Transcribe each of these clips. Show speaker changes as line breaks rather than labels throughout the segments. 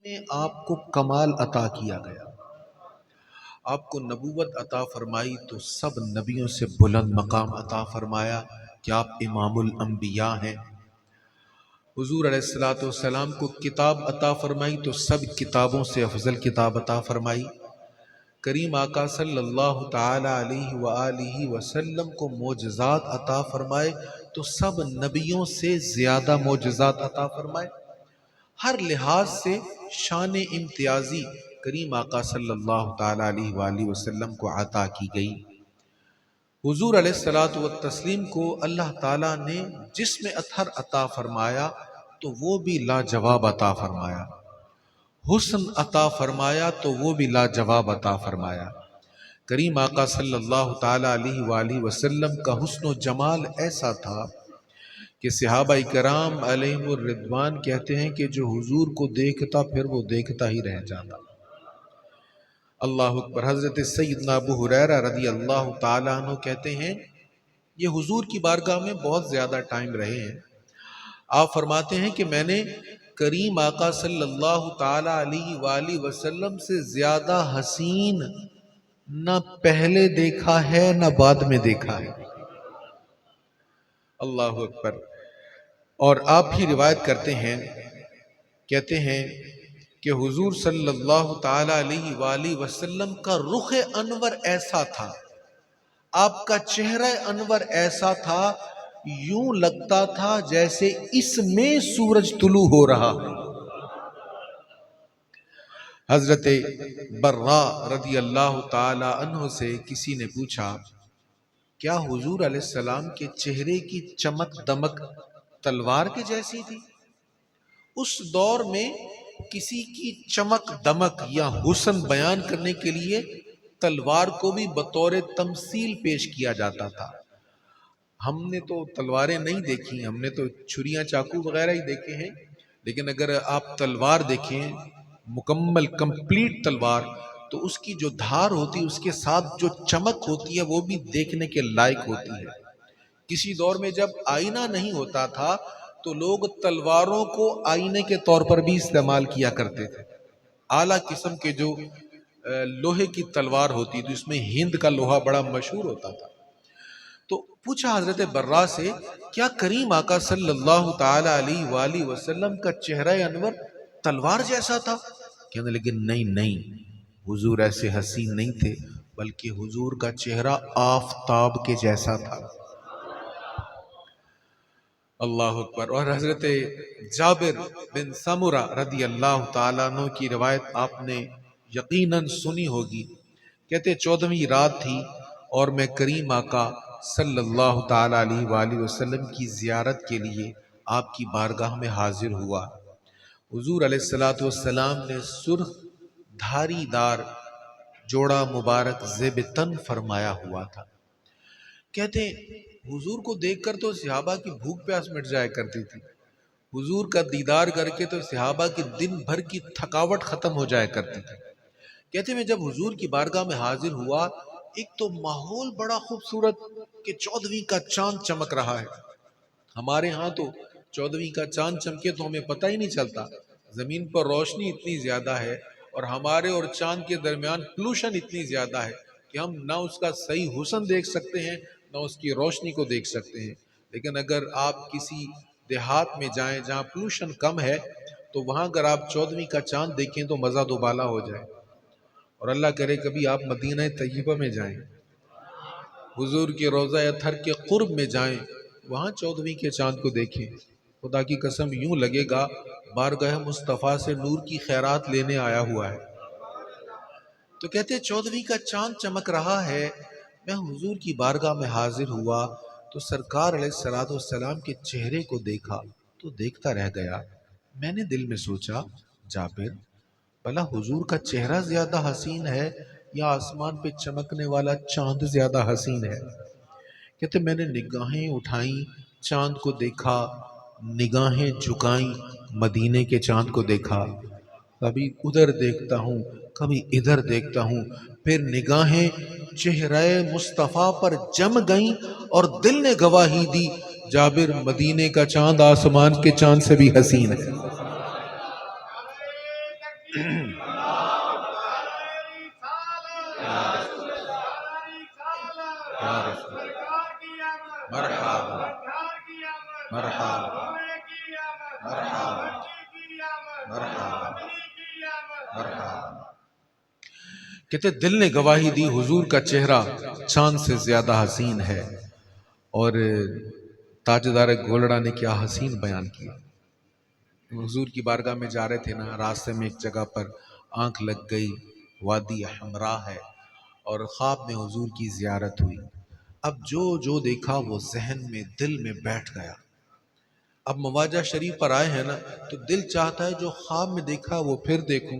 میں آپ کو کمال عطا کیا گیا، آپ کو نبوت عطا فرمائی تو سب نبیوں سے بلند مقام عطا فرمایا کہ آپ امام الانبیاء ہیں۔ حضور علیہ الصلوۃ والسلام کو کتاب عطا فرمائی تو سب کتابوں سے افضل کتاب عطا فرمائی۔ کریم آقا صلی اللہ تعالی علیہ وآلہ وسلم کو معجزات عطا فرمائے تو سب نبیوں سے زیادہ معجزات عطا فرمائے۔ ہر لحاظ سے شان امتیازی کریم آقا صلی اللہ تعالی علیہ وآلہ وسلم کو عطا کی گئی۔ حضور علیہ الصلوۃ والتسلیم کو اللہ تعالیٰ نے جسم اطہر عطا فرمایا تو وہ بھی لاجواب عطا فرمایا، حسن عطا فرمایا تو وہ بھی لاجواب عطا فرمایا۔ کریم آقا صلی اللہ تعالی علیہ وآلہ وسلم کا حسن و جمال ایسا تھا کہ صحابہ کرام علیہم الرضوان کہتے ہیں کہ جو حضور کو دیکھتا پھر وہ دیکھتا ہی رہ جاتا۔ اللہ اکبر۔ حضرت سیدنا ابو ہریرہ رضی اللہ تعالیٰ عنہ کہتے ہیں یہ حضور کی بارگاہ میں بہت زیادہ ٹائم رہے ہیں۔ آپ فرماتے ہیں کہ میں نے کریم آقا صلی اللہ تعالی علیہ وآلہ وسلم سے زیادہ حسین نہ پہلے دیکھا ہے نہ بعد میں دیکھا ہے۔ اللہ اکبر۔ اور آپ ہی روایت کرتے ہیں، کہتے ہیں کہ حضور صلی اللہ تعالی علیہ وآلہ وسلم کا رخ انور ایسا تھا، آپ کا چہرہ انور ایسا تھا، یوں لگتا تھا جیسے اس میں سورج طلوع ہو رہا ہے۔ حضرت براء رضی اللہ تعالی عنہ سے کسی نے پوچھا کیا حضور علیہ السلام کے چہرے کی چمک دمک تلوار کے جیسی تھی؟ اس دور میں کسی کی چمک دمک یا حسن بیان کرنے کے لیے تلوار کو بھی بطور تمثیل پیش کیا جاتا تھا۔ ہم نے تو تلواریں نہیں دیکھی، ہم نے تو چھریاں چاقو وغیرہ ہی دیکھے ہیں، لیکن اگر آپ تلوار دیکھیں مکمل کمپلیٹ تلوار تو اس کی جو دھار ہوتی ہے اس کے ساتھ جو چمک ہوتی ہے وہ بھی دیکھنے کے لائق ہوتی ہے۔ کسی دور میں جب آئینہ نہیں ہوتا تھا تو لوگ تلواروں کو آئینے کے طور پر بھی استعمال کیا کرتے تھے۔ اعلیٰ قسم کے جو لوہے کی تلوار ہوتی تھی، اس میں ہند کا لوہا بڑا مشہور ہوتا تھا۔ تو پوچھا حضرت براء سے کیا کریم آقا صلی اللہ تعالی علیہ وآلہ وسلم کا چہرہ انور تلوار جیسا تھا؟ کہنے لگے نہیں، حضور ایسے حسین نہیں تھے، بلکہ حضور کا چہرہ آفتاب کے جیسا تھا۔ اللہ اکبر۔ اور حضرت جابر بن سمرہ رضی اللہ تعالیٰ عنہ کی روایت آپ نے یقیناً سنی ہوگی، کہتے 14ویں رات تھی اور میں کریم آقا صلی اللہ تعالی علیہ وآلہ وسلم کی زیارت کے لیے آپ کی بارگاہ میں حاضر ہوا۔ حضور علیہ الصلوۃ والسلام نے سرخ دھاری دار جوڑا مبارک زیب تن فرمایا ہوا تھا۔ کہتے حضور کو دیکھ کر تو صحابہ کی بھوک پیاس مٹ جایا کرتی تھی، حضور کا دیدار کر کے تو صحابہ کی دن بھر کی تھکاوٹ ختم ہو جایا کرتی تھی۔ کہتے میں جب حضور کی بارگاہ میں حاضر ہوا، ایک تو ماحول بڑا خوبصورت کہ 14ویں کا چاند چمک رہا ہے۔ ہمارے ہاں تو 14ویں کا چاند چمکے تو ہمیں پتہ ہی نہیں چلتا، زمین پر روشنی اتنی زیادہ ہے اور ہمارے اور چاند کے درمیان پولوشن اتنی زیادہ ہے کہ ہم نہ اس کا صحیح حسن دیکھ سکتے ہیں نہ اس کی روشنی کو دیکھ سکتے ہیں۔ لیکن اگر آپ کسی دیہات میں جائیں جہاں پولوشن کم ہے تو وہاں اگر آپ 14ویں کا چاند دیکھیں تو مزہ دوبالا ہو جائے۔ اور اللہ کرے کبھی آپ مدینہ طیبہ میں جائیں، حضور کے روضہ اطہر کے قرب میں جائیں، وہاں 14ویں کے چاند کو دیکھیں، خدا کی قسم یوں لگے گا بارگاہ مصطفیٰ سے نور کی خیرات لینے آیا ہوا ہے۔ تو کہتے 14ویں کا چاند چمک رہا ہے، میں حضور کی بارگاہ میں حاضر ہوا تو سرکار علیہ الصلوۃ والسلام کے چہرے کو دیکھا تو دیکھتا رہ گیا۔ میں نے دل میں سوچا جابر بھلا حضور کا چہرہ زیادہ حسین ہے یا آسمان پہ چمکنے والا چاند زیادہ حسین ہے؟ کہتے میں نے نگاہیں اٹھائیں، چاند کو دیکھا، نگاہیں جھکائیں، مدینے کے چاند کو دیکھا، کبھی ادھر دیکھتا ہوں کبھی ادھر دیکھتا ہوں، پھر نگاہیں چہرہ مصطفیٰ پر جم گئیں اور دل نے گواہی دی جابر مدینے کا چاند آسمان کے چاند سے بھی حسین ہے۔ یا رسول مرحبا مرحبا مرحبا مرحبا مرحبا۔ کہتے دل نے گواہی دی حضور کا چہرہ چاند سے زیادہ حسین ہے، اور تاجدار گولڑا نے کیا حسین بیان کیا۔ حضور کی بارگاہ میں جا رہے تھے نا، راستے میں ایک جگہ پر آنکھ لگ گئی، وادی حمراء ہے، اور خواب میں حضور کی زیارت ہوئی۔ اب جو دیکھا وہ ذہن میں دل میں بیٹھ گیا۔ اب مواجہ شریف پر آئے ہیں نا، تو دل چاہتا ہے جو خواب میں دیکھا وہ پھر دیکھوں،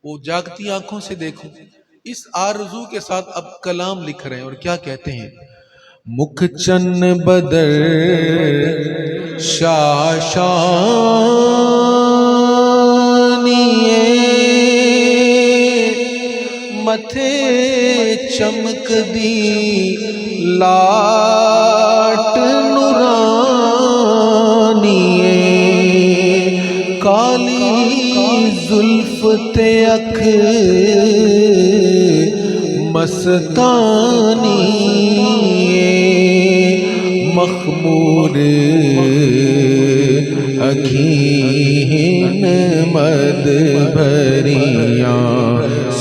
وہ جاگتی آنکھوں سے دیکھوں۔ اس آرزو کے ساتھ اب کلام لکھ رہے ہیں، اور کیا کہتے ہیں؟ مکھ چن بدر شاشانی متھے چمک دی لاٹ نورانی کالی زلف تے اکھ مستانی مخمور اکھین مد بھریاں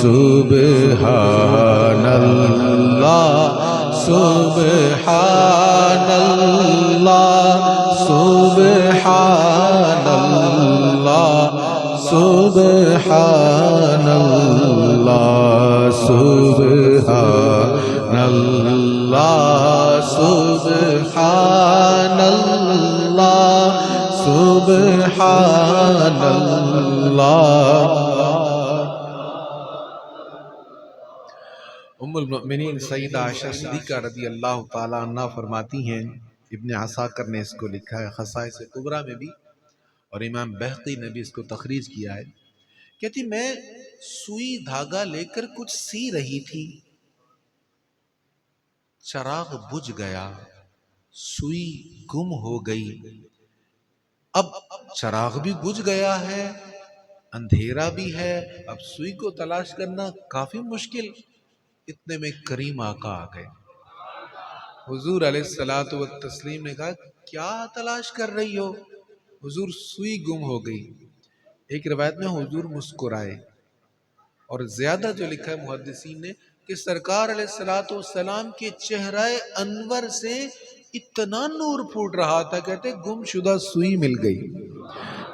سبحان اللہ سبحان اللہ سبحان اللہ سبحان اللہ سبحان اللہ سبحان اللہ سبحان اللہ۔ ام المؤمنین سیدہ عائشہ صدیقہ رضی اللہ تعالی عنہ فرماتی ہیں، ابن عساکر نے اس کو لکھا ہے خصائص کبریٰ میں بھی، اور امام بہقی نے بھی اس کو تخریج کیا ہے۔ کہتی میں سوئی دھاگا لے کر کچھ سی رہی تھی، چراغ بجھ گیا، سوئی گم ہو گئی۔ اب چراغ بھی بجھ گیا ہے، اندھیرا بھی ہے، اب سوئی کو تلاش کرنا کافی مشکل۔ اتنے میں کریم آقا آ گئے۔ حضور علیہ الصلوۃ والتسلیم نے کہا کیا تلاش کر رہی ہو؟ حضور سوئی گم ہو گئی۔ ایک روایت میں حضور مسکرائے، اور زیادہ جو لکھا ہے محدثین نے کہ سرکار علیہ الصلوۃ والسلام کے چہرہ انور سے اتنا نور پھوٹ رہا تھا، کہتے گم شدہ سوئی مل گئی۔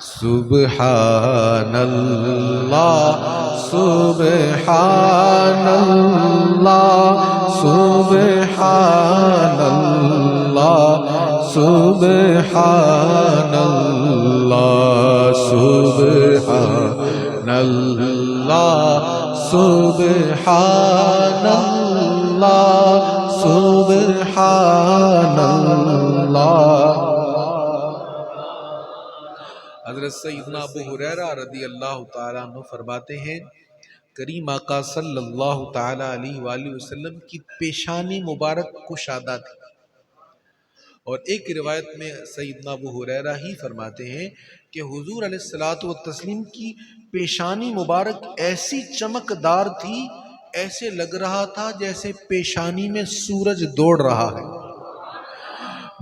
سبحان اللہ سبحان اللہ سبحان اللہ سبحان اللہ سبحان اللہ سبحان اللہ سبحان اللہ۔ حضرت سیدنا ابو ہریرہ رضی اللہ تعالیٰ عنہ فرماتے ہیں کریم آقا صلی اللہ تعالیٰ علیہ وآلہ وسلم کی پیشانی مبارک کشادہ تھی، اور ایک روایت میں سیدنا ابو ہریرہ ہی فرماتے ہیں کہ حضور علیہ الصلوۃ والتسلیم کی پیشانی مبارک ایسی چمکدار تھی، ایسے لگ رہا تھا جیسے پیشانی میں سورج دوڑ رہا ہے۔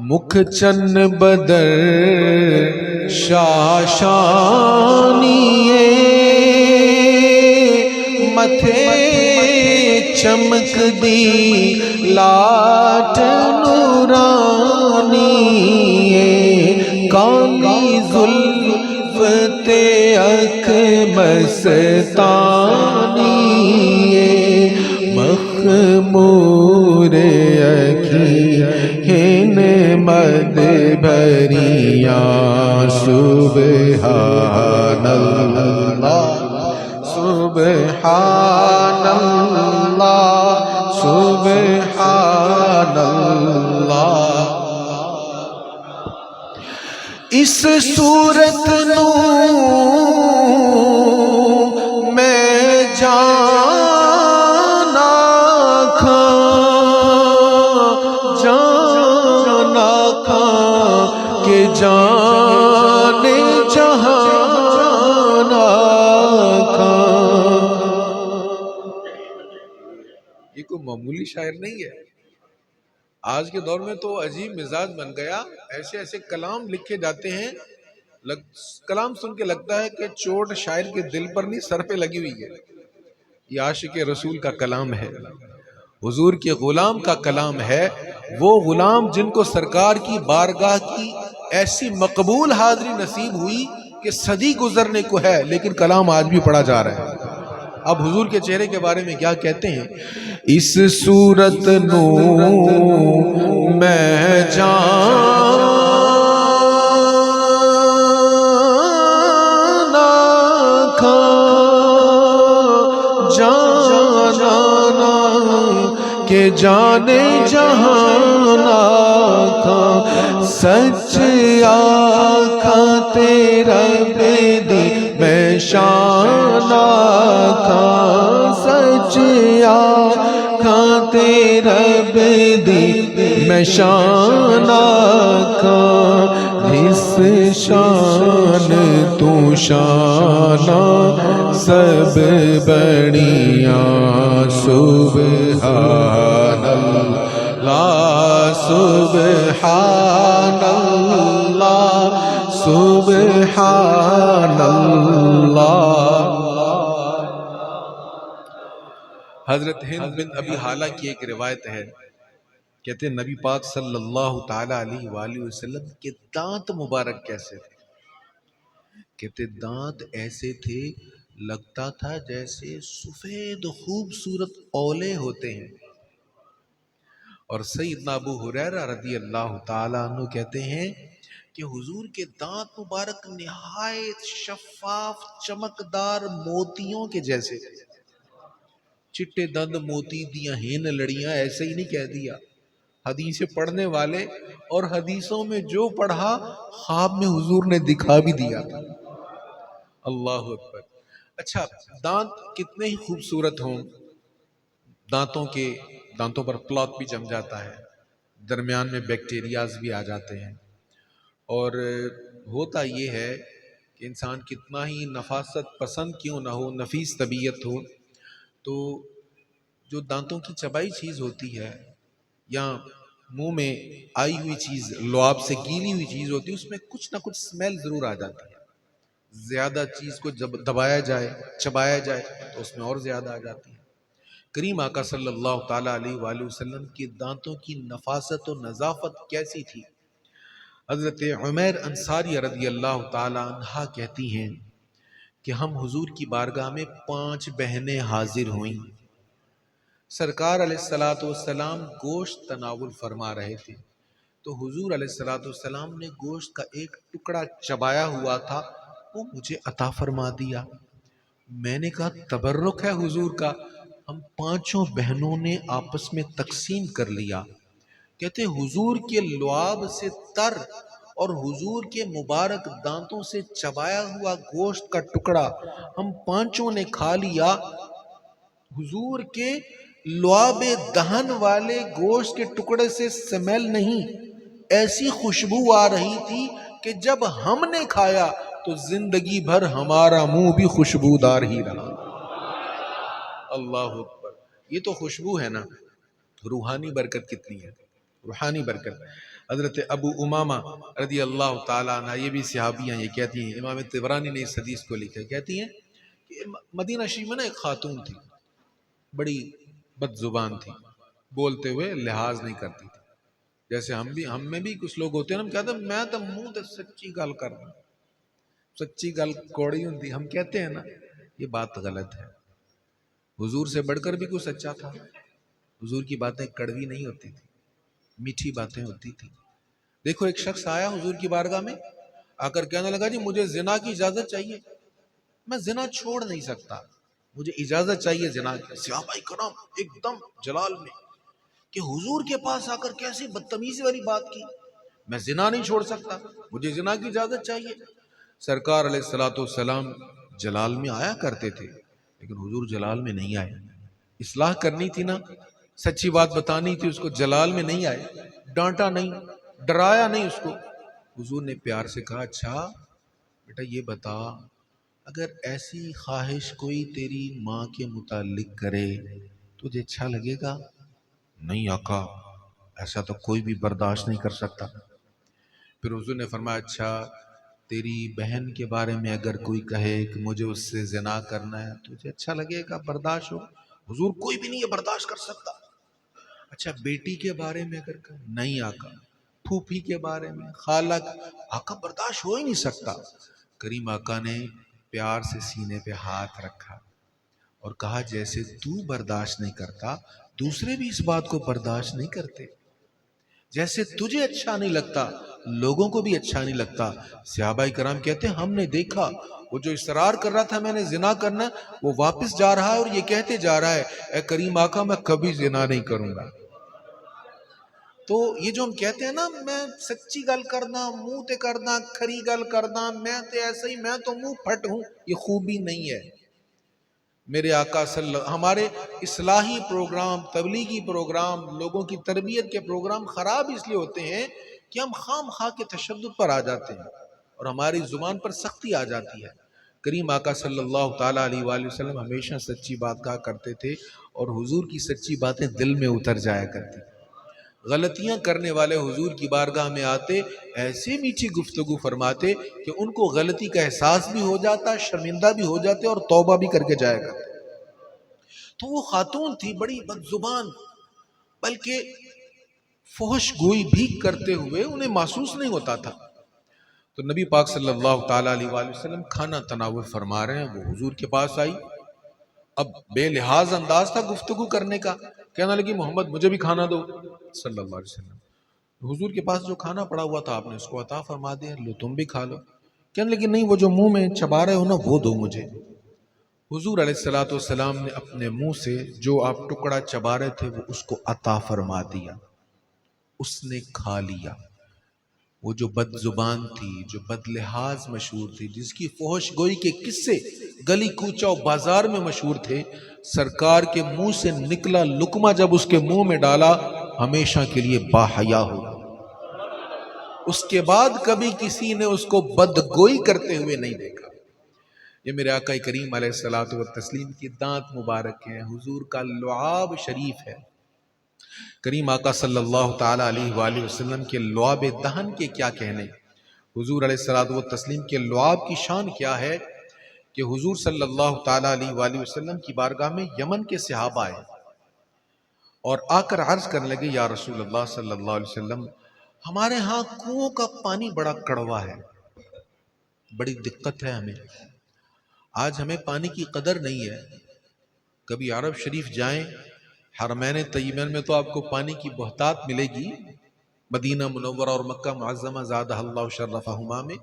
مکھ چن بدر شاشانی متھے چمک دی لاٹ نورانی کالی زلف تے اکھ مستانی مخمور اکھین مد بھریاں سبحان اللہ سبحان اللہ سبحان اللہ۔ اس صورت نو میں جانا کہ جان جہان کوئی معمولی شاعر نہیں ہے. آج کے دور میں تو عجیب مزاج بن گیا، ایسے ایسے کلام لکھے جاتے ہیں، کلام سن کے لگتا ہے کہ چوٹ شاعر کے دل پر نہیں سر پہ لگی ہوئی ہے. یہ عاشق رسول کا کلام ہے، حضور کے غلام کا کلام ہے. وہ غلام جن کو سرکار کی بارگاہ کی ایسی مقبول حاضری نصیب ہوئی کہ صدی گزرنے کو ہے لیکن کلام آج بھی پڑھا جا رہا ہے. اب حضور کے چہرے کے بارے میں کیا کہتے ہیں؟ اس صورت نو میں جانا کھا جانا کہ جانے جہانا کا سچ آقا تیرا بیدی میں شانہ کا سچ آقا تیرا بیدی میں شانہ کا اس شان تو شانہ سب بڑیاں سبحان اللہ سبحان اللہ سبحان اللہ. حضرت ہند بن ابی حالہ کی ایک روایت ہے، کہتے ہیں نبی پاک صلی اللہ تعالی علیہ وآلہ وسلم کے دانت مبارک کیسے تھے؟ کہتے دانت ایسے تھے لگتا تھا جیسے سفید خوبصورت اولے ہوتے ہیں. اور سیدنا ابو ہریرہ رضی اللہ تعالیٰ عنہ کہتے ہیں کہ حضور کے دانت مبارک نہایت شفاف چمکدار موتیوں کے جیسے تھے. چٹے دند موتی دیاں ہین لڑیاں ایسے ہی نہیں کہہ دیا، حدیثیں پڑھنے والے اور حدیثوں میں جو پڑھا خواب میں حضور نے دکھا بھی دیا تھا. اللہ اکبر. اچھا، دانت کتنے ہی خوبصورت ہوں، دانتوں پر پلاک بھی جم جاتا ہے، درمیان میں بیکٹیریاز بھی آ جاتے ہیں. اور ہوتا یہ ہے کہ انسان کتنا ہی نفاست پسند کیوں نہ ہو، نفیس طبیعت ہو، تو جو دانتوں کی چبائی چیز ہوتی ہے یا منہ میں آئی ہوئی چیز، لعاب سے گیلی ہوئی چیز ہوتی ہے، اس میں کچھ نہ کچھ سمیل ضرور آ جاتی ہے. زیادہ چیز کو جب دبایا جائے چبایا جائے تو اس میں اور زیادہ آ جاتی ہے. کریم آقا صلی اللہ تعالیٰ علیہ وآلہ وسلم کی دانتوں کی نفاست و نظافت کیسی تھی؟ حضرت عمیر انصاری رضی اللہ تعالیٰ عنہ کہتی ہیں کہ ہم حضور کی بارگاہ میں 5 بہنیں حاضر ہوئیں. سرکار علیہ السلام گوشت تناول فرما رہے تھے تو حضور علیہ السلام نے گوشت کا ایک ٹکڑا چبایا ہوا تھا، وہ مجھے عطا فرما دیا. میں نے کہا تبرک ہے حضور کا. ہم 5 بہنوں نے آپس میں تقسیم کر لیا. کہتے حضور کے لعاب سے تر اور حضور کے مبارک دانتوں سے چبایا ہوا گوشت کا ٹکڑا ہم 5 نے کھا لیا. حضور کے لعاب دہن والے گوشت کے ٹکڑے سے سمیل نہیں، ایسی خوشبو آ رہی تھی کہ جب ہم نے کھایا تو زندگی بھر ہمارا منہ بھی خوشبودار ہی رہا. اللہ اکبر. یہ تو خوشبو ہے نا، روحانی برکت کتنی ہے، روحانی برکت. حضرت ابو امامہ رضی اللہ تعالیٰ عنہ، یہ بھی صحابی ہیں، یہ کہتی ہیں، امام طبرانی نے اس حدیث کو لکھا ہے، کہتی ہیں کہ مدینہ شریف میں نا ایک خاتون تھی، بڑی بد زبان تھی، بولتے ہوئے لحاظ نہیں کرتی تھی. جیسے ہم میں بھی کچھ لوگ ہوتے ہیں نا، ہم کہتے ہیں میں تو منہ تے سچی گل کرنا، سچی گل کوڑی ہوندی، ہم کہتے ہیں نا، یہ بات غلط ہے. حضور سے بڑھ کر بھی کوئی سچا تھا؟ حضور کی باتیں کڑوی نہیں ہوتی تھی، میٹھی باتیں ہوتی تھی. دیکھو ایک شخص آیا حضور کی بارگاہ میں، آ کر کہنے لگا جی مجھے زنا کی اجازت چاہیے، میں زنا چھوڑ نہیں سکتا، مجھے اجازت چاہیے زنا کی. صحابہ کرام ایک دم جلال میں کہ حضور کے پاس آ کر کیسی بدتمیزی والی بات کی، میں زنا نہیں چھوڑ سکتا، مجھے زنا کی اجازت چاہیے. سرکار علیہ السلام جلال میں آیا کرتے تھے لیکن حضور جلال میں نہیں آئے. اصلاح کرنی تھی نا، سچی بات بتانی تھی اس کو، جلال میں نہیں آئے، ڈانٹا نہیں، ڈرایا نہیں اس کو. حضور نے پیار سے کہا اچھا بیٹا یہ بتا، اگر ایسی خواہش کوئی تیری ماں کے متعلق کرے تو تجھے اچھا لگے گا؟ نہیں آقا، ایسا تو کوئی بھی برداشت نہیں کر سکتا۔ پھر حضور نے فرمایا اچھا تیری بہن کے بارے میں اگر کوئی کہے کہ مجھے اس سے زنا کرنا ہے، تجھے اچھا لگے گا، برداشت ہو؟ حضور کوئی بھی نہیں یہ برداشت کر سکتا۔ اچھا بیٹی کے بارے میں اگر کہے، نہیں آقا۔ پھوپھی کے بارے میں، خالہ، آقا برداشت ہو ہی نہیں سکتا۔ کریم آقا نے پیار سے سینے پہ ہاتھ رکھا اور کہا جیسے تو برداشت نہیں کرتا دوسرے بھی اس بات کو برداشت نہیں کرتے، جیسے تجھے اچھا نہیں لگتا لوگوں کو بھی اچھا نہیں لگتا۔ صحابہ کرام کہتے ہیں ہم نے دیکھا وہ جو اصرار کر رہا تھا میں نے زنا کرنا، وہ واپس جا رہا ہے اور یہ کہتے جا رہا ہے اے کریم آقا میں کبھی زنا نہیں کروں گا۔ تو یہ جو ہم کہتے ہیں نا میں سچی گل کرنا، منہ تے کرنا، کھری گل کرنا، میں تے ایسے ہی، میں تو منہ پھٹ ہوں، یہ خوبی نہیں ہے۔ میرے آقا صلی اللہ، ہمارے اصلاحی پروگرام، تبلیغی پروگرام، لوگوں کی تربیت کے پروگرام خراب اس لیے ہوتے ہیں کہ ہم خام خواہ کے تشدد پر آ جاتے ہیں اور ہماری زبان پر سختی آ جاتی ہے۔ کریم آقا صلی اللہ تعالیٰ علیہ وآلہ وسلم ہمیشہ سچی بات کہا کرتے تھے اور حضور کی سچی باتیں دل میں اتر جایا کرتی۔ غلطیاں کرنے والے حضور کی بارگاہ میں آتے، ایسے میٹھی گفتگو فرماتے کہ ان کو غلطی کا احساس بھی ہو جاتا، شرمندہ بھی ہو جاتے اور توبہ بھی کر کے جایا کرتے۔ تو وہ خاتون تھی بڑی بد زبان، بلکہ فحش گوئی بھی کرتے ہوئے انہیں محسوس نہیں ہوتا تھا۔ تو نبی پاک صلی اللہ تعالیٰ علیہ وآلہ وسلم کھانا تناول فرما رہے ہیں، وہ حضور کے پاس آئی۔ اب بے لحاظ انداز تھا گفتگو کرنے کا، کہنے لگی محمد مجھے بھی کھانا دو صلی اللہ علیہ وسلم۔ حضور کے پاس جو کھانا پڑا ہوا تھا آپ نے اس کو عطا فرما دیا، لو تم بھی کھا لو۔ کہنے لگی نہیں وہ جو منہ میں چبا رہے ہو نا وہ دو مجھے۔ حضور علیہ الصلوۃ والسلام نے اپنے منہ سے جو آپ ٹکڑا چبا رہے تھے وہ اس کو عطا فرما دیا، اس نے کھا لیا۔ وہ جو بد زبان تھی، جو بد لحاظ مشہور تھی، جس کی فحش گوئی کے قصے گلی کوچہ و بازار میں مشہور تھے، سرکار کے منہ سے نکلا لقمہ جب اس کے منہ میں ڈالا ہمیشہ کے لیے باحیا ہو۔ اس کے بعد کبھی کسی نے اس کو بدگوئی کرتے ہوئے نہیں دیکھا۔ یہ میرے آقا کریم علیہ الصلوۃ والتسلیم کی دانت مبارک ہیں، حضور کا لعاب شریف ہے۔ کریم آقا صلی اللہ تعالیٰ علیہ وآلہ وسلم کے لعاب دہن کے کیا کہنے، حضور علیہ الصلوۃ والتسلیم کے لعاب کی شان کیا ہے کہ حضور صلی اللہ تعالیٰ علیہ وآلہ وسلم کی بارگاہ میں یمن کے صحابہ آئے اور آ کر عرض کرنے لگے یا رسول اللہ صلی اللہ علیہ وسلم ہمارے ہاں کنووں کا پانی بڑا کڑوا ہے، بڑی دقت ہے ہمیں، آج ہمیں پانی کی قدر نہیں ہے۔ کبھی عرب شریف جائیں، حرمین طیبین میں تو آپ کو پانی کی بہتات ملے گی، مدینہ منورہ اور مکہ معظمہ زادہ اللہ شرفہما میں،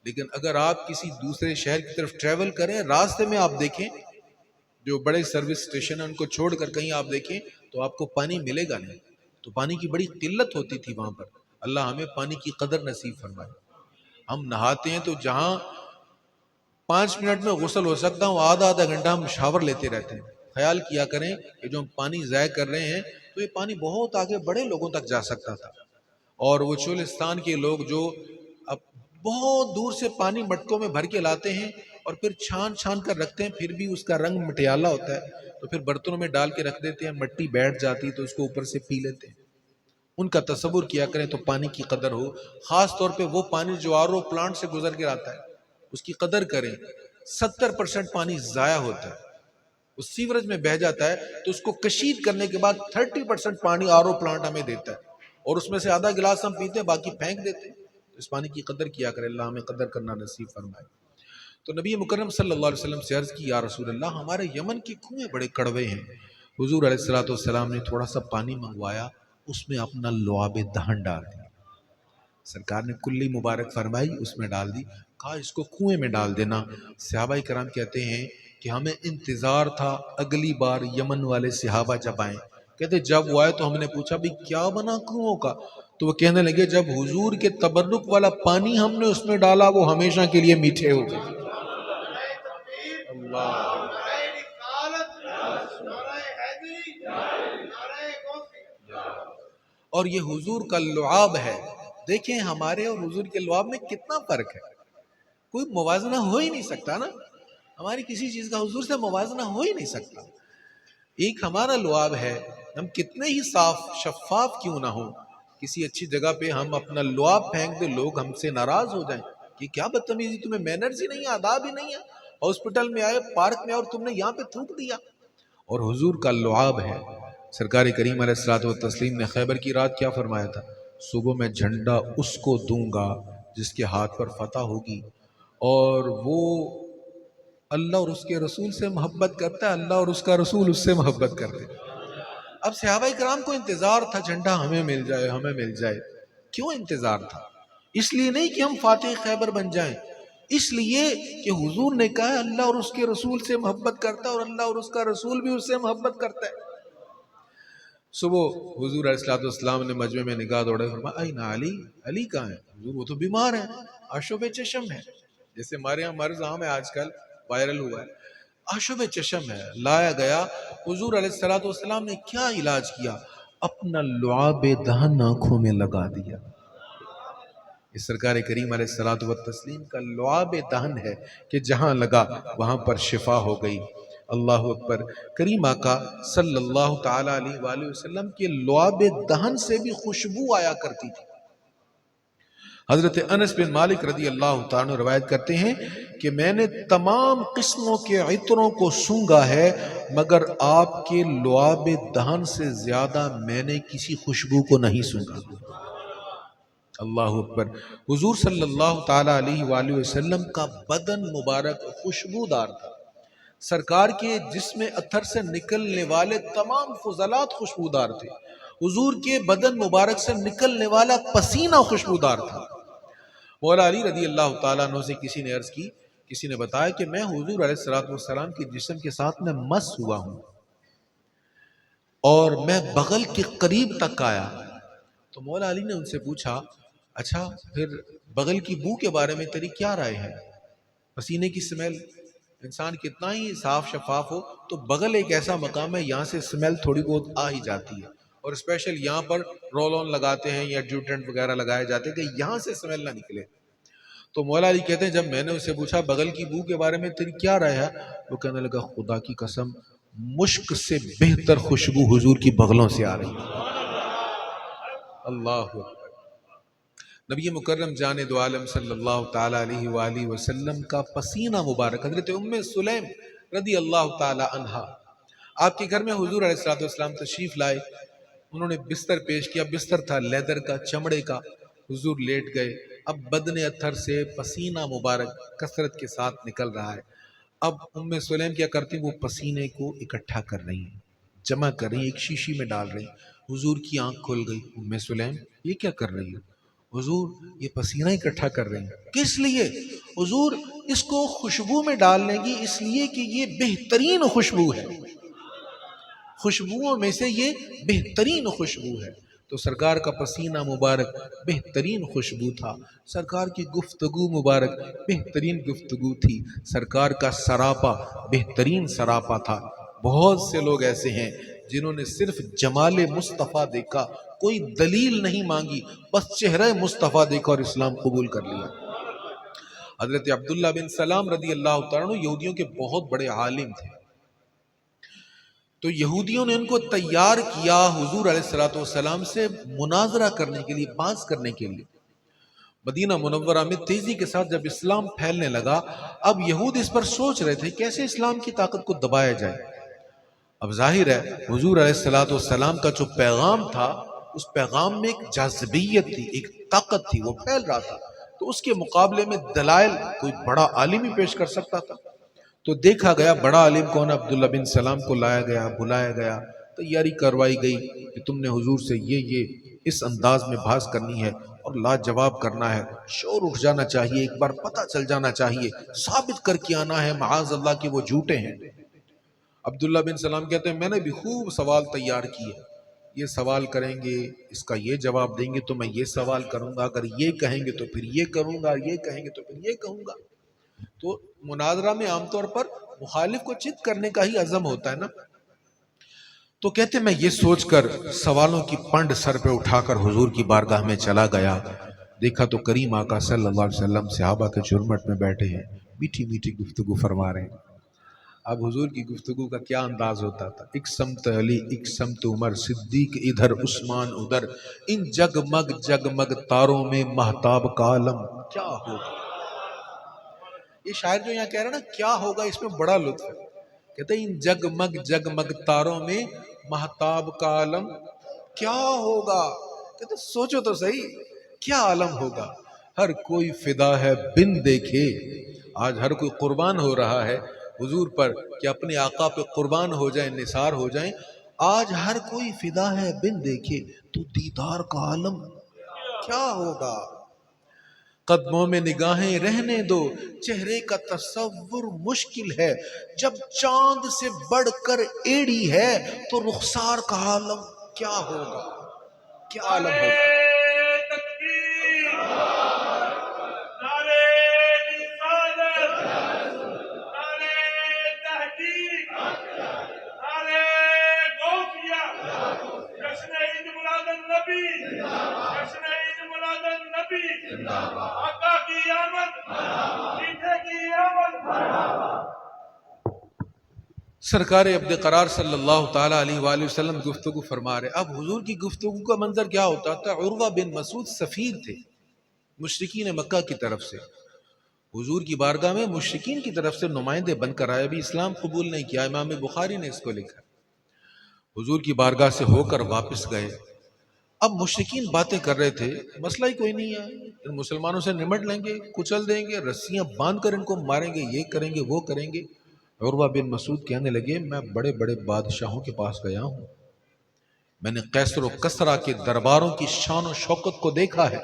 لیکن اگر آپ کسی دوسرے شہر کی طرف ٹریول کریں، راستے میں آپ دیکھیں جو بڑے سروس اسٹیشن ہیں ان کو چھوڑ کر کہیں آپ دیکھیں تو آپ کو پانی ملے گا نہیں۔ تو پانی کی بڑی قلت ہوتی تھی وہاں پر۔ اللہ ہمیں پانی کی قدر نصیب فرمائے۔ ہم نہاتے ہیں تو جہاں 5 منٹ میں غسل ہو سکتا ہوں آدھا گھنٹہ ہم شاور لیتے رہتے ہیں۔ خیال کیا کریں کہ جو ہم پانی ضائع کر رہے ہیں تو یہ پانی بہت آگے بڑے لوگوں تک جا سکتا تھا۔ اور وہ چولستان کے لوگ جو اب بہت دور سے پانی مٹکوں میں بھر کے لاتے ہیں اور پھر چھان کر رکھتے ہیں، پھر بھی اس کا رنگ مٹیالہ ہوتا ہے، تو پھر برتنوں میں ڈال کے رکھ دیتے ہیں، مٹی بیٹھ جاتی تو اس کو اوپر سے پی لیتے ہیں۔ ان کا تصور کیا کریں تو پانی کی قدر ہو، خاص طور پہ وہ پانی جو RO پلانٹ سے گزر کے آتا ہے اس کی قدر کریں۔ 70% پانی ضائع ہوتا ہے، اس سیوریج میں بہ جاتا ہے، تو اس کو کشید کرنے کے بعد 30% پانی RO پلانٹ ہمیں دیتا ہے اور اس میں سے آدھا گلاس ہم پیتے ہیں باقی پھینک دیتے ہیں۔ اس پانی کی قدر کیا کرے، اللہ ہمیں قدر کرنا نصیب فرمائے۔ تو نبی مکرم صلی اللہ علیہ وسلم سے عرض کی یا رسول اللہ ہمارے یمن کے کنویں بڑے کڑوے ہیں۔ حضور علیہ الصلوۃ والسلام نے تھوڑا سا پانی منگوایا، اس میں اپنا لعاب دہن ڈال دیا، سرکار نے کلی مبارک فرمائی اس میں ڈال دی، کہا اس کو کنویں میں ڈال دینا۔ صحابہ کرام کہتے ہیں کہ ہمیں انتظار تھا اگلی بار یمن والے صحابہ جب آئیں، کہتے جب وہ آئے تو ہم نے پوچھا بھی کیا بنا کنووں کا، تو وہ کہنے لگے جب حضور کے تبرک والا پانی ہم نے اس میں ڈالا وہ ہمیشہ کے لیے میٹھے ہو گئے۔ اللہ اور یہ حضور کا لعاب ہے۔ دیکھیں ہمارے اور حضور کے لعاب میں کتنا فرق ہے، کوئی موازنہ ہو ہی نہیں سکتا نا، ہماری کسی چیز کا حضور سے موازنہ ہو ہی نہیں سکتا۔ ایک ہمارا لعاب ہے، ہم کتنے ہی صاف شفاف کیوں نہ ہو، کسی اچھی جگہ پہ ہم اپنا لعاب پھینک دیں، لوگ ہم سے ناراض ہو جائیں کہ کیا بدتمیزی، تمہیں مینرز ہی نہیں ہے، آداب ہی نہیں ہے، ہاسپٹل میں آئے، پارک میں، اور تم نے یہاں پہ تھوک دیا۔ اور حضور کا لعاب ہے۔ سرکار کریم علیہ الصلوۃ والتسلیم نے خیبر کی رات کیا فرمایا تھا؟ صبح میں جھنڈا اس کو دوں گا جس کے ہاتھ پر فتح ہوگی، اور وہ اللہ اور اس کے رسول سے محبت کرتا ہے، اللہ اور اس کا رسول اس سے محبت کرتے ہیں۔ اب صحابہ کرام کو انتظار تھا جھنڈا ہمیں مل جائے، ہمیں مل جائے۔ کیوں انتظار تھا؟ اس لیے نہیں کہ ہم فاتح خیبر بن جائیں، اس لیے کہ حضور نے کہا ہے اللہ اور اس کے رسول سے محبت کرتا ہے، اور اللہ اور اس کا رسول بھی اس سے محبت کرتا ہے۔ صبح حضور علیہ الصلوۃ والسلام نے مجمع میں نگاہ دوڑے، فرمایا این علی، علی کہاں ہے؟ حضور وہ تو بیمار ہیں، آشوب چشم ہے، جیسے ہمارے یہاں مرض عام ہے آج کل، وائرل ہوا ہے، آشوب چشم ہے، لایا گیا۔ حضور علیہ الصلوۃ والسلام نے کیا علاج کیا؟ اپنا لعاب دہن آنکھوں میں لگا دیا۔ یہ سرکار کریم علیہ الصلوۃ والتسلیم کا لعاب دہن ہے کہ جہاں لگا وہاں پر شفا ہو گئی۔ اللہ اکبر۔ کریم آقا صلی اللہ تعالی علیہ وآلہ وسلم کے لعاب دہن سے بھی خوشبو آیا کرتی تھی۔ حضرت انس بن مالک رضی اللہ تعالیٰ عنہ روایت کرتے ہیں کہ میں نے تمام قسموں کے عطروں کو سونگھا ہے، مگر آپ کے لعاب دہن سے زیادہ میں نے کسی خوشبو کو نہیں سونگھا۔ اللہ اکبر۔ حضور صلی اللہ تعالیٰ علیہ وآلہ وسلم کا بدن مبارک خوشبودار تھا۔ سرکار کے جسم اطہر سے نکلنے والے تمام فضلات خوشبودار تھے۔ حضور کے بدن مبارک سے نکلنے والا پسینہ خوشبودار تھا۔ مولا علی رضی اللہ تعالیٰ عنہ سے کسی نے عرض کی، کسی نے بتایا کہ میں حضور علیہ الصلوۃ والسلام کے جسم کے ساتھ میں مس ہوا ہوں اور میں بغل کے قریب تک آیا۔ تو مولا علی نے ان سے پوچھا، اچھا پھر بغل کی بو کے بارے میں تیری کیا رائے ہے؟ پسینے کی سمیل، انسان کتنا ہی صاف شفاف ہو تو بغل ایک ایسا مقام ہے یہاں سے سمیل تھوڑی بہت آ ہی جاتی ہے، اور اسپیشل یہاں پر رول آن لگاتے ہیں یا ڈیوڈرنٹ وغیرہ لگائے جاتے ہیں کہ یہاں سے سمیل نہ نکلے۔ تو مولا علی کہتے ہیں جب میں نے اسے پوچھا بغل کی بو کے بارے میں تیری کیا رائے ہے، وہ کہنے لگا خدا کی قسم مشک سے بہتر خوشبو حضور کی بغلوں سے آ رہی ہے۔ اللہ اکبر۔ نبی مکرم جان دو عالم صلی اللہ تعالی علیہ وآلہ وسلم کا پسینہ مبارک، حضرت ام سلیم رضی اللہ تعالی عنہا آپ کے گھر میں حضور علیہ الصلوۃ والسلام تشریف لائے، انہوں نے بستر پیش کیا، بستر تھا لیدر کا، چمڑے کا، حضور لیٹ گئے۔ اب بدن اطہر سے پسینہ مبارک کثرت کے ساتھ نکل رہا ہے۔ اب ام سلیم کیا کرتی، وہ پسینے کو اکٹھا کر رہی ہیں، جمع کر رہی ہیں، ایک شیشی میں ڈال رہی ہیں۔ حضور کی آنکھ کھل گئی، ام سلیم یہ کیا کر رہی ہے؟ حضور یہ پسینہ اکٹھا کر رہے ہیں۔ کس لیے؟ حضور اس کو خوشبو میں ڈالنے کی، اس لیے کہ یہ بہترین خوشبو ہے، خوشبوؤں میں سے یہ بہترین خوشبو ہے۔ تو سرکار کا پسینہ مبارک بہترین خوشبو تھا، سرکار کی گفتگو مبارک بہترین گفتگو تھی، سرکار کا سراپا بہترین سراپا تھا۔ بہت سے لوگ ایسے ہیں جنہوں نے صرف جمال مصطفیٰ دیکھا، کوئی دلیل نہیں مانگی، بس چہرہ مصطفیٰ دیکھا اور اسلام قبول کر لیا۔ حضرت عبداللہ بن سلام رضی اللہ تعالیٰ عنہ یہودیوں کے بہت بڑے عالم تھے، تو یہودیوں نے ان کو تیار کیا حضور علیہ الصلوۃ والسلام سے مناظرہ کرنے کے لیے، بحث کرنے کے لیے۔ مدینہ منورہ میں تیزی کے ساتھ جب اسلام پھیلنے لگا، اب یہود اس پر سوچ رہے تھے کیسے اسلام کی طاقت کو دبایا جائے۔ اب ظاہر ہے حضور علیہ الصلوۃ والسلام کا جو پیغام تھا، اس پیغام میں ایک جاذبیت تھی، ایک طاقت تھی، وہ پھیل رہا تھا، تو اس کے مقابلے میں دلائل کوئی بڑا عالم ہی پیش کر سکتا تھا۔ تو دیکھا گیا بڑا عالم کون، عبداللہ بن سلام کو لایا گیا، بلایا گیا، تیاری کروائی گئی کہ تم نے حضور سے یہ اس انداز میں بحث کرنی ہے اور لاجواب کرنا ہے، شور اٹھ جانا چاہیے، ایک بار پتہ چل جانا چاہیے، ثابت کر کے آنا ہے معاذ اللہ کہ وہ جھوٹے ہیں۔ عبداللہ بن سلام کہتے ہیں میں نے بھی خوب سوال تیار کیے، یہ سوال کریں گے اس کا یہ جواب دیں گے تو میں یہ سوال کروں گا، اگر یہ کہیں گے تو پھر یہ کروں گا، یہ کہیں گے تو پھر یہ کہوں گا۔ تو مناظرہ میں عام طور پر مخالف کو چت کرنے کا ہی عزم ہوتا ہے نا۔ تو کہتے میں یہ سوچ کر سوالوں کی پنڈ سر پہ اٹھا کر حضور کی بارگاہ میں چلا گیا، دیکھا تو کریم آقا صلی اللہ علیہ وسلم صحابہ کے جرمٹ میں بیٹھے ہیں، میٹھی میٹھی گفتگو فرما رہے ہیں۔ اب حضور کی گفتگو کا کیا انداز ہوتا تھا، ایک سمت علی، ایک سمت عمر، صدیق ادھر، عثمان ادھر، ان جگمگ جگمگ تاروں میں مہتاب کا عالم کیا ہوگا۔ یہ شاعر جو یہاں کہہ رہا ہے نا کیا ہوگا، اس میں بڑا لطف ہے۔ کہتے ہیں ان جگمگ جگمگ تاروں میں مہتاب کا عالم کیا ہوگا۔ کہتے ہیں سوچو تو صحیح کیا عالم ہوگا۔ ہر کوئی فدا ہے بن دیکھے، آج ہر کوئی قربان ہو رہا ہے حضور پر کہ اپنے آقا پہ قربان ہو جائیں، نثار ہو جائیں۔ آج ہر کوئی فدا ہے بن دیکھے تو دیدار کا عالم کیا ہوگا۔ قدموں میں نگاہیں رہنے دو، چہرے کا تصور مشکل ہے، جب چاند سے بڑھ کر ایڑی ہے تو رخسار کا عالم کیا ہوگا، کیا عالم ہوگا۔ سرکار عبد قرار صلی اللہ تعالی علیہ وآلہ وسلم گفتگو فرما رہے۔ اب حضور کی گفتگو کا منظر کیا ہوتا تھا، عروہ بن مسعود سفیر تھے مشرکین مکہ کی طرف سے، حضور کی بارگاہ میں مشرکین کی طرف سے نمائندے بن کر آئے، ابھی اسلام قبول نہیں کیا، امام بخاری نے اس کو لکھا۔ حضور کی بارگاہ سے ہو کر واپس گئے، اب مشرکین باتیں کر رہے تھے، مسئلہ ہی کوئی نہیں ہے، ان مسلمانوں سے نمٹ لیں گے، کچل دیں گے، رسیاں باندھ کر ان کو ماریں گے، یہ کریں گے وہ کریں گے۔ عروہ بن مسعود کہنے لگے میں بڑے بڑے بادشاہوں کے پاس گیا ہوں، میں نے قیصر و کسریٰ کے درباروں کی شان و شوکت کو دیکھا ہے،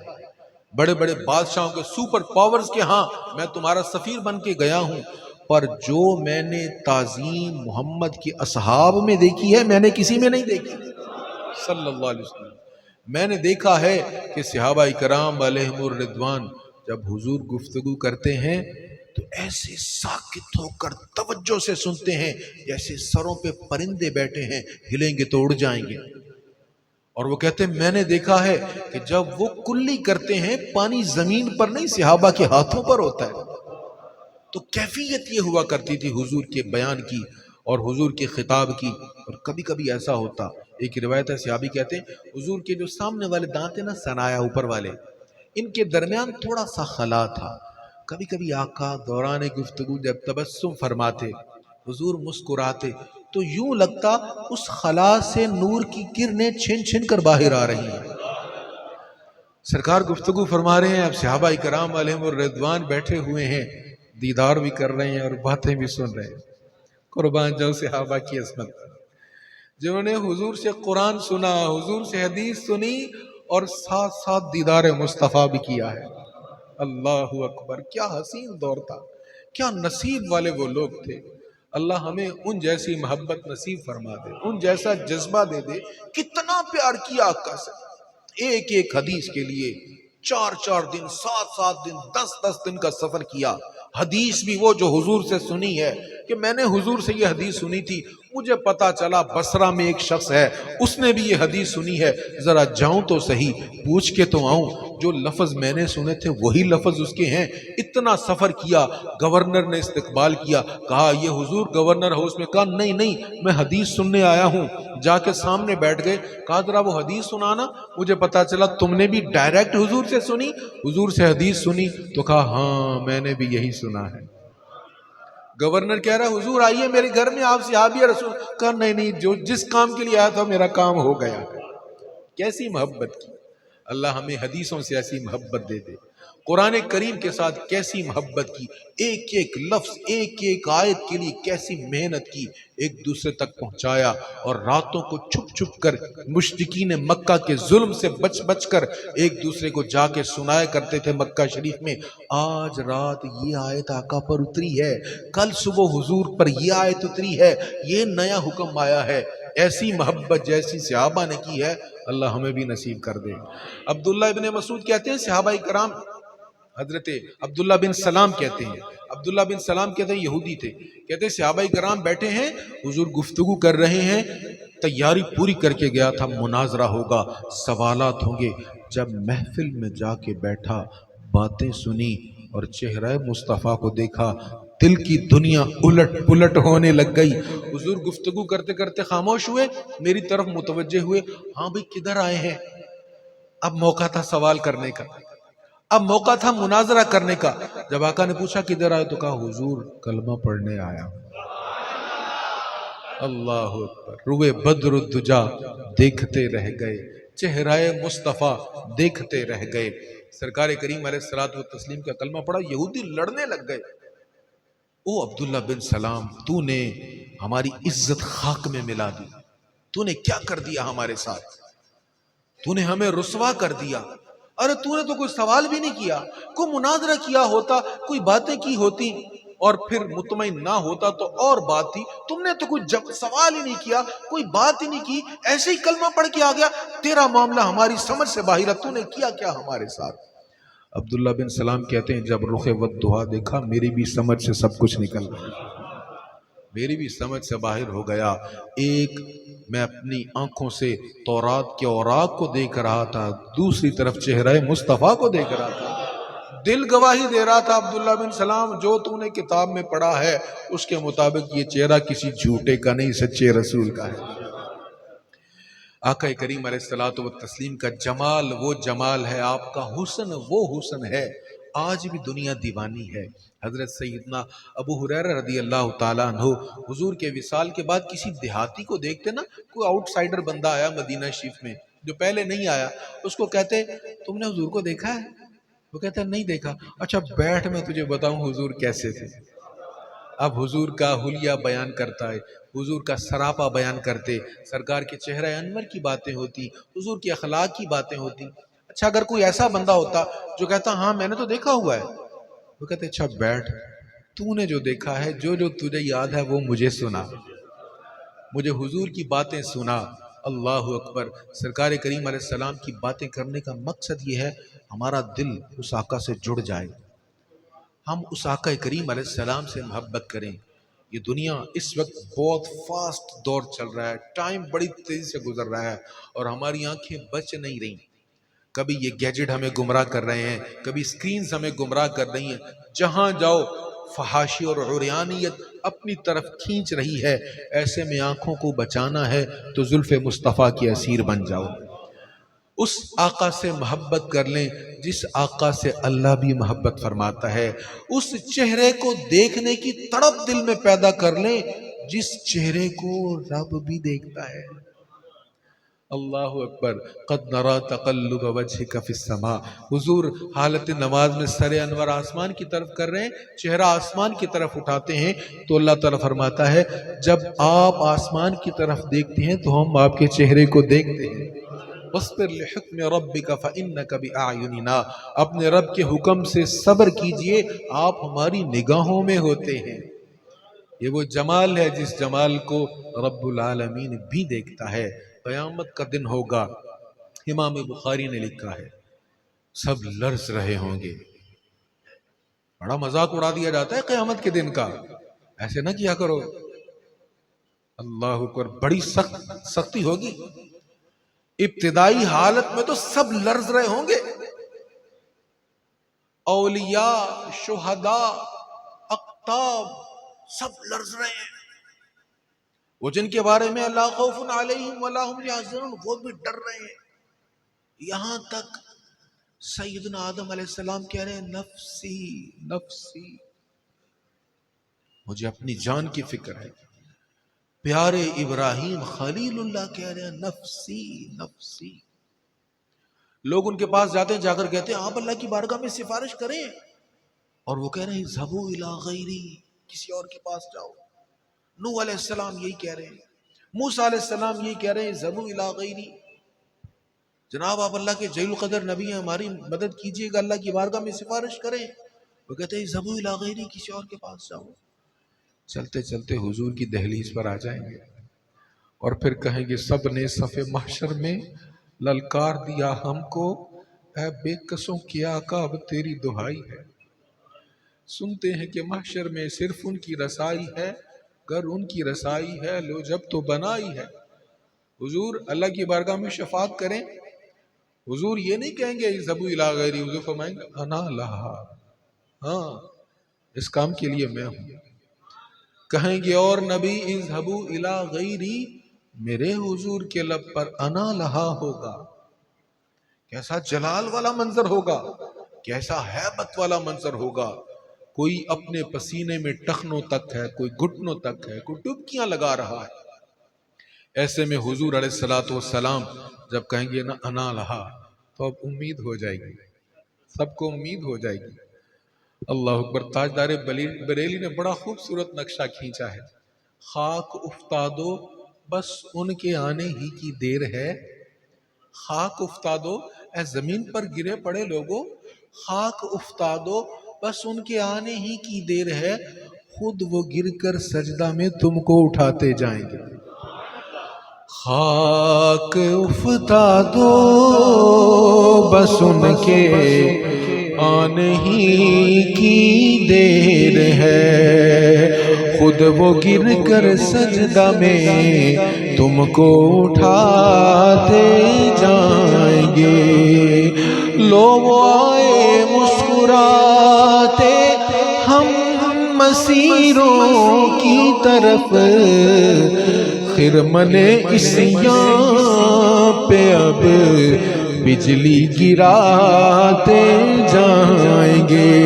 بڑے بڑے بادشاہوں کے سپر پاورز کے ہاں میں تمہارا سفیر بن کے گیا ہوں، پر جو میں نے تعظیم محمد کی اصحاب میں دیکھی ہے میں نے کسی میں نہیں دیکھی صلی اللہ علیہ وسلم۔ میں نے دیکھا ہے کہ صحابہ کرام علیہم الرضوان جب حضور گفتگو کرتے ہیں تو ایسے ساکت ہو کر توجہ سے سنتے ہیں جیسے سروں پہ پرندے بیٹھے ہیں، ہلیں گے تو اڑ جائیں گے۔ اور وہ کہتے ہیں میں نے دیکھا ہے کہ جب وہ کلی کرتے ہیں پانی زمین پر نہیں صحابہ کے ہاتھوں پر ہوتا ہے۔ تو کیفیت یہ ہوا کرتی تھی حضور کے بیان کی اور حضور کے خطاب کی۔ اور کبھی کبھی ایسا ہوتا، ایک روایت ہے صحابی کہتے ہیں حضور کے جو سامنے والے دانت ہیں نا ثنایا اوپر والے، ان کے درمیان تھوڑا سا خلا تھا، کبھی کبھی آقا دوران گفتگو جب تبسم فرماتے حضور مسکراتے تو یوں لگتا اس خلا سے نور کی کرنیں چھن چھن کر باہر آ رہی ہیں۔ سرکار گفتگو فرما رہے ہیں، اب صحابہ کرام علیہم الرضوان بیٹھے ہوئے ہیں، دیدار بھی کر رہے ہیں اور باتیں بھی سن رہے ہیں۔ قربان جاؤ صحابہ کی عظمت، جنہوں نے حضور سے قرآن سنا، حضور سے حدیث سنی اور ساتھ ساتھ دیدار مصطفیٰ بھی کیا ہے۔ اللہ اکبر، کیا حسین دور تھا، کیا نصیب والے وہ لوگ تھے۔ اللہ ہمیں ان جیسی محبت نصیب فرما دے، ان جیسا جذبہ دے دے۔ کتنا پیار کیا آقا سے، ایک ایک حدیث کے لیے 4 دن 7 دن 10 دن کا سفر کیا۔ حدیث بھی وہ جو حضور سے سنی ہے کہ میں نے حضور سے یہ حدیث سنی تھی، مجھے پتا چلا بصرہ میں ایک شخص ہے اس نے بھی یہ حدیث سنی ہے، ذرا جاؤں تو صحیح پوچھ کے تو آؤں، جو لفظ میں نے سنے تھے وہی لفظ اس کے ہیں۔ اتنا سفر کیا، گورنر نے استقبال کیا، کہا یہ حضور گورنر ہاؤس میں، کہا نہیں میں حدیث سننے آیا ہوں۔ جا کے سامنے بیٹھ گئے، کہا ذرا وہ حدیث سنانا، مجھے پتا چلا تم نے بھی ڈائریکٹ حضور سے سنی، حضور سے حدیث سنی، تو کہا ہاں میں نے بھی یہی سنا ہے۔ گورنر کہہ رہا حضور آئیے میرے گھر میں، آپ صحابی رسول، کہا نہیں جو جس کام کے لیے آیا تھا میرا کام ہو گیا۔ کیسی محبت کی، اللہ ہمیں حدیثوں سے ایسی محبت دے دے، قرآن کریم کے ساتھ کیسی محبت کی، ایک ایک لفظ ایک ایک آیت کے لیے کیسی محنت کی، ایک دوسرے تک پہنچایا، اور راتوں کو چھپ چھپ کر مشرکین مکہ کے ظلم سے بچ بچ کر ایک دوسرے کو جا کے سنایا کرتے تھے مکہ شریف میں، آج رات یہ آیت آقا پر اتری ہے، کل صبح حضور پر یہ آیت اتری ہے، یہ نیا حکم آیا ہے۔ ایسی محبت جیسی صحابہ نے کی ہے اللہ ہمیں بھی نصیب کر دے۔ عبداللہ ابن مسعود کہتے ہیں صحابہ کرام، حضرت عبداللہ بن سلام کہتے ہیں، عبداللہ بن سلام کہتے ہیں یہودی تھے، کہتے ہیں صحابہ کرام بیٹھے ہیں، حضور گفتگو کر رہے ہیں، تیاری پوری کر کے گیا تھا، مناظرہ ہوگا، سوالات ہوں گے، جب محفل میں جا کے بیٹھا، باتیں سنی اور چہرہ مصطفیٰ کو دیکھا، دل کی دنیا الٹ پلٹ ہونے لگ گئی۔ حضور گفتگو کرتے کرتے خاموش ہوئے، میری طرف متوجہ ہوئے، ہاں بھئی کدھر آئے ہیں؟ اب موقع تھا سوال کرنے کا، اب موقع تھا مناظرہ کرنے کا۔ جب آقا نے پوچھا کدھر آئے تو کہا حضور کلمہ پڑھنے آیا ہوں۔ اللہ اکبر۔ روئے بدر الدجا دیکھتے رہ گئے، چہرہ مصطفیٰ دیکھتے رہ گئے۔ سرکار کریم علیہ الصلوۃ والتسلیم کا کلمہ پڑھا، یہودی لڑنے لگ گئے۔ او عبداللہ بن سلام، تو نے ہماری عزت خاک میں ملا دی، تو نے کیا کر دیا ہمارے ساتھ، تو نے ہمیں رسوا کر دیا۔ ارے تو نے تو کوئی سوال بھی نہیں کیا، کوئی مناظرہ کیا ہوتا، کوئی باتیں کی ہوتی اور پھر مطمئن نہ ہوتا تو اور بات تھی، تم نے تو کوئی سوال ہی نہیں کیا، کوئی بات ہی نہیں کی، ایسے ہی کلمہ پڑھ کے آ گیا۔ تیرا معاملہ ہماری سمجھ سے باہر ہے، تو نے کیا کیا ہمارے ساتھ؟ عبداللہ بن سلام کہتے ہیں جب رخ ودھا دیکھا میری بھی سمجھ سے سب کچھ نکل گیا، میری بھی سمجھ سے باہر ہو گیا۔ ایک میں اپنی آنکھوں سے تورات کے اوراق کو دیکھ رہا تھا، دوسری طرف چہرہ مصطفیٰ کو دیکھ رہا تھا۔ دل گواہی دے رہا تھا عبداللہ بن سلام جو تو نے کتاب میں پڑھا ہے اس کے مطابق یہ چہرہ کسی جھوٹے کا نہیں، سچے رسول کا ہے۔ آقا کریم علیہ الصلوۃ والتسلیم کا جمال وہ جمال ہے، آپ کا حسن وہ حسن ہے، آج بھی دنیا دیوانی ہے۔ حضرت سیدنا ابو ہریرہ رضی اللہ تعالیٰ عنہ حضور کے وصال کے بعد کسی دیہاتی کو دیکھتے نا، کوئی آؤٹ سائڈر بندہ آیا مدینہ شریف میں جو پہلے نہیں آیا، اس کو کہتے تم نے حضور کو دیکھا ہے؟ وہ کہتا ہے نہیں دیکھا۔ اچھا بیٹھ میں تجھے بتاؤں حضور کیسے تھے۔ اب حضور کا حلیہ بیان کرتا ہے، حضور کا سراپا بیان کرتے، سرکار کے چہرہ انور کی باتیں ہوتی، حضور کے اخلاق کی باتیں ہوتی۔ اچھا اگر کوئی ایسا بندہ ہوتا جو کہتا ہاں میں نے تو دیکھا ہوا ہے، وہ کہتے اچھا بیٹھ، تو نے جو دیکھا ہے، جو جو تجھے یاد ہے وہ مجھے سنا، مجھے حضور کی باتیں سنا۔ اللہ اکبر۔ سرکار کریم علیہ السلام کی باتیں کرنے کا مقصد یہ ہے ہمارا دل اس آقا سے جڑ جائے، ہم اس آقا کریم علیہ السلام سے محبت کریں۔ یہ دنیا اس وقت بہت فاسٹ دور چل رہا ہے، ٹائم بڑی تیزی سے گزر رہا ہے اور ہماری آنکھیں بچ نہیں رہی۔ کبھی یہ گیجٹ ہمیں گمراہ کر رہے ہیں، کبھی سکرینز ہمیں گمراہ کر رہی ہیں، جہاں جاؤ فحاشی اور عریانیت اپنی طرف کھینچ رہی ہے۔ ایسے میں آنکھوں کو بچانا ہے تو زلف مصطفیٰ کے اسیر بن جاؤ، اس آقا سے محبت کر لیں جس آقا سے اللہ بھی محبت فرماتا ہے، اس چہرے کو دیکھنے کی تڑپ دل میں پیدا کر لیں جس چہرے کو رب بھی دیکھتا ہے۔ اللہ اکبر۔ قد نرا تقلب وجهك في السماء۔ حضور حالت نماز میں سر انور آسمان کی طرف کر رہے ہیں، چہرہ آسمان کی طرف اٹھاتے ہیں تو اللہ تعالیٰ فرماتا ہے جب آپ آسمان کی طرف دیکھتے ہیں تو ہم آپ کے چہرے کو دیکھتے ہیں۔ وَاصْبِرْ لِحُكْمِ رَبِّكَ فَإِنَّكَ بِأَعْيُنِنَا۔ اپنے رب کے حکم سے صبر کیجئے، آپ ہماری نگاہوں میں ہوتے ہیں۔ یہ وہ جمال ہے جس جمال کو رب العالمین بھی دیکھتا ہے۔ قیامت کا دن ہوگا، امام بخاری نے لکھا ہے سب لرز رہے ہوں گے۔ بڑا مذاق اڑا دیا جاتا ہے قیامت کے دن کا، ایسے نہ کیا کرو۔ اللہ اکبر۔ بڑی سختی ہوگی، ابتدائی حالت میں تو سب لرز رہے ہوں گے، اولیاء، شہداء، اقطاب سب لرز رہے ہیں۔ وہ جن کے بارے میں لا خوف علیہم ولا هم یحزنون، وہ بھی ڈر رہے ہیں۔ یہاں تک سیدنا آدم علیہ السلام کہہ رہے ہیں نفسی نفسی، مجھے اپنی جان کی فکر ہے۔ پیارے ابراہیم خلیل اللہ کہہ رہے ہیں نفسی نفسی۔ لوگ ان کے پاس جاتے ہیں، جا کر کہتے ہیں آپ اللہ کی بارگاہ میں سفارش کریں، اور وہ کہہ رہے ہیں ذهبوا الی غیری، کسی اور کے پاس جاؤ۔ نوح علیہ السلام یہی کہہ رہے ہیں، موسیٰ علیہ السلام یہی کہہ رہے ہیں ذهبوا الی غیری، جناب آپ اللہ کے جلیل القدر نبی ہیں، ہماری مدد کیجئے گا، اللہ کی بارگاہ میں سفارش کریں۔ وہ کہتے ہیں ذهبوا الی غیری، کسی اور کے پاس جاؤ۔ چلتے چلتے حضور کی دہلیز پر آ جائیں گے اور پھر کہیں گے سب نے صف محشر میں للکار دیا ہم کو، اے بے قصوں کے آقا اب تیری دہائی ہے۔ سنتے ہیں کہ محشر میں صرف ان کی رسائی ہے، گر ان کی رسائی ہے لو جب تو بنائی ہے۔ حضور اللہ کی بارگاہ میں شفاعت کریں، حضور یہ نہیں کہیں گے ذهبوا الی غیری، حضور فرمائیں گے انا لہا، ہاں اس کام کے لیے میں ہوں. کہیں گے اور نبی اذهبوا الی غیری، میرے حضور کے لب پر انا لہا ہوگا. کیسا جلال والا منظر ہوگا، کیسا ہیبت والا منظر ہوگا. کوئی اپنے پسینے میں ٹخنوں تک ہے، کوئی گھٹنوں تک ہے، کوئی ڈبکیاں لگا رہا ہے. ایسے میں حضور علیہ الصلوۃ والسلام جب کہیں گے نا انا لہا، تو اب امید ہو جائے گی، سب کو امید ہو جائے گی. اللہ اکبر. تاجدار بریلی نے بڑا خوبصورت نقشہ کھینچا ہے. خاک افتادو بس ان کے آنے ہی کی دیر ہے. خاک افتادو، اے زمین پر گرے پڑے لوگوں، خاک افتادو بس ان کے آنے ہی کی دیر ہے. خود وہ گر کر سجدہ میں تم کو اٹھاتے جائیں گے. خاک افتادو بس ان کے آنے ہی کی دیر ہے. خود وہ گر کر سجدہ میں تم کو اٹھاتے جائیں گے. لو وہ آئے مسکراتے ہم مسیروں کی طرف، خرمن عصیاں پہ اب بجلی گراتے جائیں گے.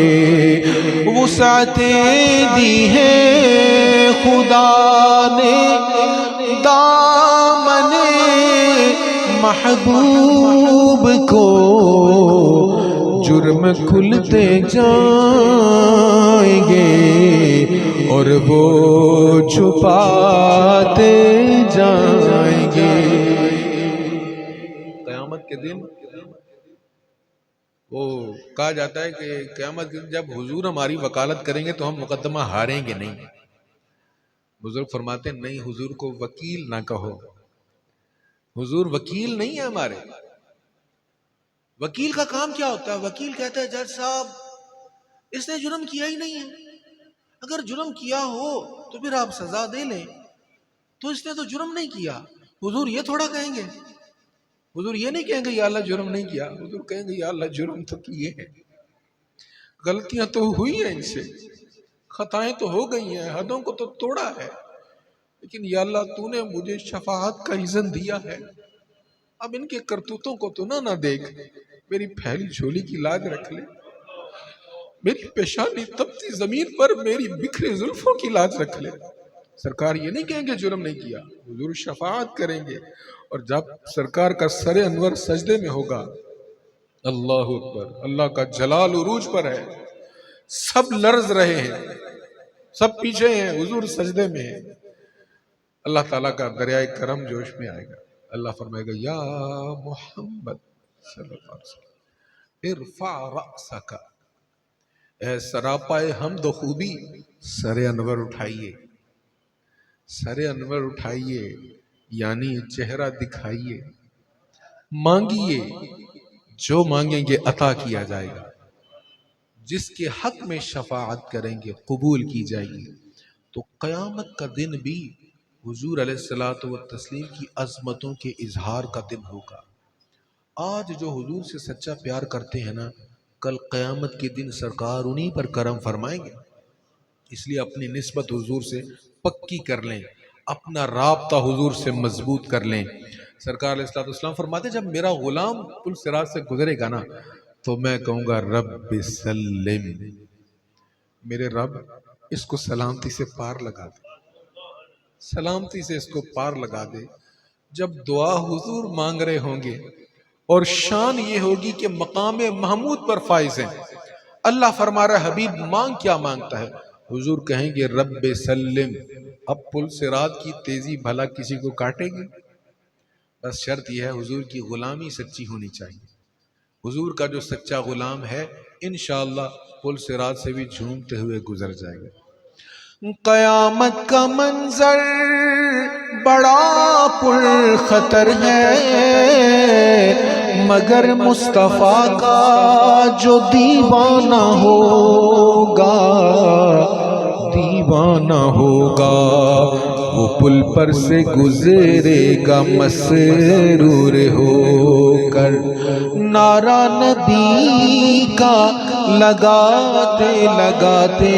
وسعتیں دی ہیں خدا نے دامن محبوب کو، جرم کھلتے جائیں گے اور وہ چھپاتے جائیں گے. قیامت کے دن وہ کہا جاتا ہے کہ قیامت کے دن جب حضور ہماری وکالت کریں گے تو ہم مقدمہ ہاریں گے نہیں. بزرگ فرماتے ہیں نہیں، حضور کو وکیل نہ کہو. حضور وکیل نہیں ہے ہمارے. وکیل کا کام کیا ہوتا ہے؟ وکیل کہتا ہے جج صاحب اس نے جرم کیا ہی نہیں ہے، اگر جرم کیا ہو تو پھر آپ سزا دے لیں، تو اس نے تو جرم نہیں کیا. حضور یہ تھوڑا کہیں گے، حضور یہ نہیں کہیں گے یا اللہ جرم نہیں کیا. حضور کہیں گے یا اللہ جرم تو کیے ہیں، غلطیاں تو ہوئی ہیں، ان سے خطائیں تو ہو گئی ہیں، حدوں کو تو توڑا ہے، لیکن یا اللہ تو نے مجھے شفاعت کا اذن دیا ہے، اب ان کے کرتوتوں کو تو نہ دیکھ، میری پھیلی جھولی کی لاج رکھ لے، میری پیشانی تپتی زمین پر میری بکھری زلفوں کی لاج رکھ لے. سرکار یہ نہیں کہیں گے جرم نہیں کیا، حضور شفاعت کریں گے. اور جب سرکار کا سر انور سجدے میں ہوگا، اللہ اکبر، اللہ کا جلال عروج پر ہے، سب لرز رہے ہیں، سب پیچھے ہیں، حضور سجدے میں ہیں. اللہ تعالیٰ کا دریائے کرم جوش میں آئے گا. اللہ فرمائے گا یا محمد صلی اللہ علیہ وسلم ارفع رأسک، اے سراپائے حمد و خوبی سر انور اٹھائیے، سر انور اٹھائیے، یعنی چہرہ دکھائیے، مانگیے، جو مانگیں گے عطا کیا جائے گا، جس کے حق میں شفاعت کریں گے قبول کی جائے گی. تو قیامت کا دن بھی حضور علیہ الصلوۃ والتسلیم کی عظمتوں کے اظہار کا دن ہوگا. آج جو حضور سے سچا پیار کرتے ہیں نا، کل قیامت کے دن سرکار انہی پر کرم فرمائیں گے. اس لیے اپنی نسبت حضور سے پکی کر لیں، اپنا رابطہ حضور سے مضبوط کر لیں. سرکار علیہ الصلوۃ والسلام فرماتے ہیں جب میرا غلام پل صراط سے گزرے گا نا تو میں کہوں گا رب سلم، میرے رب اس کو سلامتی سے پار لگا دے، سلامتی سے اس کو پار لگا دے. جب دعا حضور مانگ رہے ہوں گے اور شان یہ ہوگی کہ مقام محمود پر فائز ہیں، اللہ فرما رہا ہے حبیب مانگ کیا مانگتا ہے، حضور کہیں گے رب سلم. اب پل صراط کی تیزی بھلا کسی کو کاٹے گی؟ بس شرط یہ ہے حضور کی غلامی سچی ہونی چاہیے. حضور کا جو سچا غلام ہے انشاءاللہ پل صراط سے بھی جھومتے ہوئے گزر جائے گا. قیامت کا منظر بڑا پر خطر ہے، مگر مصطفیٰ کا جو دیوانہ ہوگا، دیوانہ ہوگا. وہ پل پر سے گزرے گا مسرور ہو کر، نعرہ نبی کا لگاتے لگاتے